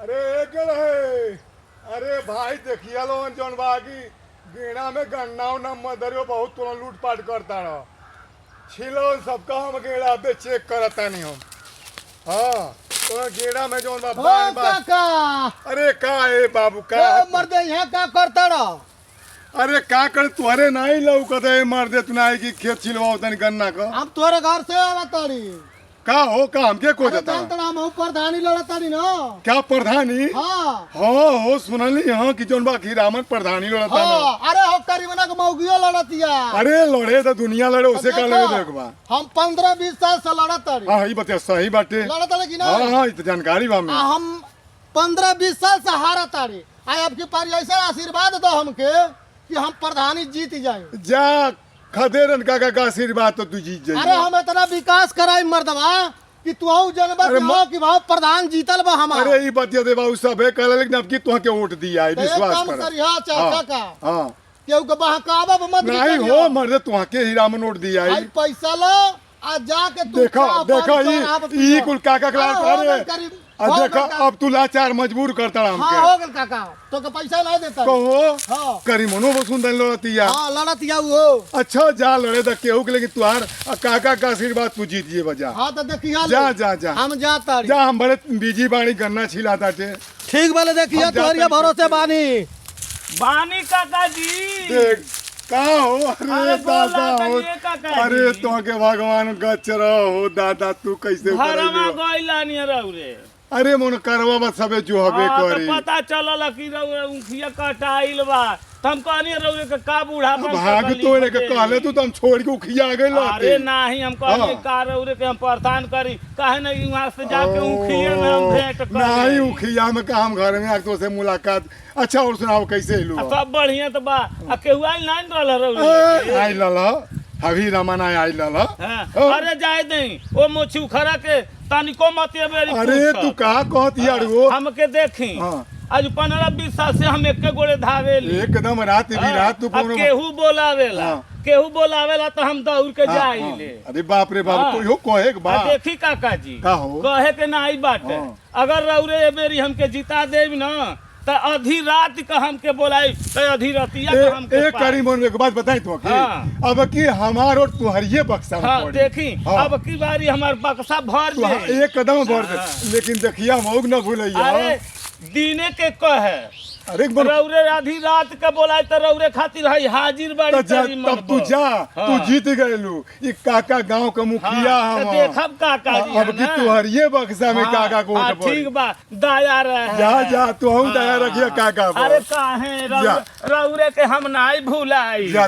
अरे क्या है? अरे भाई देखिए लो जौन बागी गेड़ा में गन्ना उन्ना मदरियो बहुत तुरंत लूटपाट करता रहो छिलो सबका हम गेड़ा पे चेक करता नहीं हम। हाँ तो गेड़ा में जौन बा ओ काका अरे का है बाबू का ओ मर्दे यहाँ का करता रहो? अरे का कर तुहरे नहीं लौकत है मर दे तू नहीं कि खेत छिलवाओ तनी गन्ना का हम तोरे घर से आवताड़ी। का हो का हमके को अरे देता जानता हम प्रधानी लड़ताड़ी ना। क्या प्रधानी हाँ हाँ हो सुनली हाँ कि जौन बा खीरामन प्रधानी लड़ता ना। हाँ अरे हो करीबना के मौगियो लड़तिया। अरे लड़े तो दुनिया लड़े उसे का लड़े देखबा। हम 15-20 साल से लड़ताड़ी। हाँ ये बता सही बाटे। लड़ताड़ी कि ना? हाँ हाँ ये तो जानकारी बा में। हम 15-20 साल से हारताड़ी। आय आपकी पारी ऐसा आशीर्वाद दो हमके कि हम प्रधानी जीत जाए। जा खदेरन काका का आशीर्वाद तो तू जीत अरे जाइए। हम इतना विकास कराई मर्दवा कि तू जनबा अरे कि भाव प्रधान जीतल बा हमार। अरे ये बतिया दे बाबू सब है कल लेकिन अब की तुहा के वोट दिया है तो एक विश्वास काम कर। करिहा चाचा का हाँ केहू के बहकावा मत नहीं हो मर्द तुहा के हीरामन वोट दिया है। आई पैसा लो आ जाके तू देखो खा, देखो पानी चार आप ये पियो। कुल काका हाँ, कलाल हो गइल करे करीब, अब हो देखो गइल का- अब तू लाचार मजबूर करता हाँ हमके हो गइल काका तो के पैसा नहीं देता। कहो हाँ करी मनो बसुन दन लड़तिया। हाँ लड़तिया वो। अच्छा जा लड़े द केहू के लेकिन तुहार काका का आशीर्वाद तू जीतिए बजा। हाँ तो देखिया जा जा जा हम जाता जा हम बड़े बीजी बाणी गन्ना छिलाता थे। ठीक वाले देखिए हम जाते तोहरिया हैं। भरोसे बानी। बानी काका जी देख का हो अरे अरे बोला दादा हो कहिए काका अरे जी। तो के भगवान गच हो दादा तू कैसे घरमा करेगी? गइला नहीं रौरे अरे मन करवा बस सबे जो हबे हाँ, करी। तो पता चलल कि रौरे उखिया कटाइल बा त हम कहनी रौरे के का बूढ़ा भाग तो रे के कहले तू तो हम छोड़ के उखिया आ गए अरे लाते। नहीं हम कहनी हाँ। का रौरे के हम प्रदान करी काहे नहीं वहां से जाके उखिया में हम भेंट कर नहीं उखिया में काम घर में आके तो से मुलाकात। अच्छा और सुनाओ कैसे हिलू? सब बढ़िया तो बा आ केहू आइल नहीं रहल रौरे आई लला अभी रमन आई लला। हाँ, हाँ। अरे जाए नहीं ओ मोछी उखरा के तनिको मत बेरी अरे तू का कहती यार वो हमके देखी हाँ। आज 15-20 साल से हम एक गोड़े धावेली एकदम रात भी रात तू अब कोनो केहू बोलावेला हाँ। केहू बोलावेला तो हम दौड़ के हाँ, जाइले हाँ। अरे बाप रे बाप हाँ। कोई हो कहे के आ बा देखी काका जी का हो? कहे के ना आई बाटे हाँ। अगर रौरे ए बेरी हमके जिता देब ना तो आधी रात का हमके बोलाई तो आधी रतिया का हमके एक करी मन एक बात बताई तो हाँ। अब की हमार और तुम्हारी बक्सा में हाँ पड़ी। देखी हाँ। अब की बारी हमार बक्सा भर तू जाए एक कदम बढ़ दे। हाँ। लेकिन देखिया मौग न भूलैया। अरे दीने के कहे अरे एक बार रौरे आधी रात के बोलाय तो रौरे खातिर है हाजिर बाड़ी तो जा तरी तब तू मनबो। जा तू हाँ। जीत गएलू ई काका गांव का मुखिया हाँ, हम तो देखब काका जी अब है की ना। तुम्हारी बक्सा में हाँ, काका को हाँ, वोट पड़ी। ठीक बा दया रहे जा जा तू हम दया हाँ। रखिए काका पर। अरे काहे जा। रौरे के हम नहीं भूलाई जा